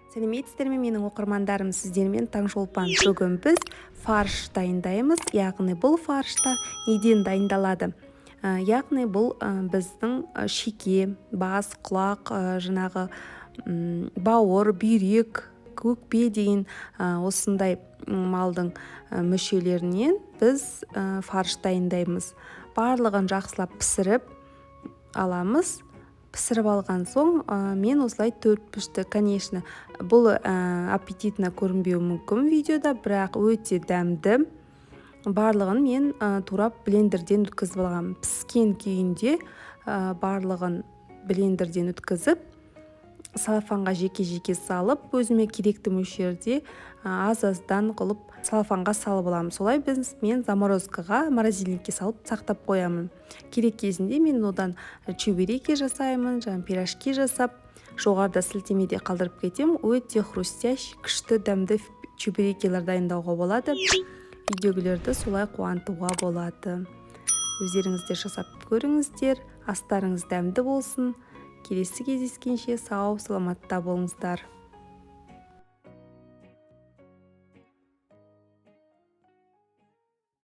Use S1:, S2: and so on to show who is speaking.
S1: Сәлеметсіздер ме менің оқырмандарым, сіздермен Таңшолпан. Бүгін біз фарш дайындаймыз. Яғни бұл фарштар неден дайындалады? Яғни бұл біздің шеке, бас, құлақ, жаңағы бауыр, бүйрек, көкпе деген осындай малдың мүшелерінен біз фарш дайындаймыз. Барлығын жақсылап пісіріп аламыз. Пісіріп алған соң мен осылай төртпішті, конечно, бұл аппетитно көрінбеуі мүмкін видеода, бірақ өте дәмді. Барлығын мен турап блендерден өткізіп алғам. Піскен күйінде барлығын блендерден өткізіп, салафанға жеке-жеке салып, өзіме керекті мөлшерде аз-аздан қылып салафанға салып аламын. Солай мен заморозкаға, морозильникке салып сақтап қоямын. Керек кезінде мен одан чебуреки жасаймын, пирожки жасап, жоғарыда сілтемеде қалдырып кетем. Өте хрустящий, күшті дәмді чебурекилер дайындауға болады. Видеогілерді солай қуантуға болады. Өздеріңізде жасап көріңіздер, астарыңыз дәмді болсын. Келесі кездескенше сау, саламатта болыңыздар.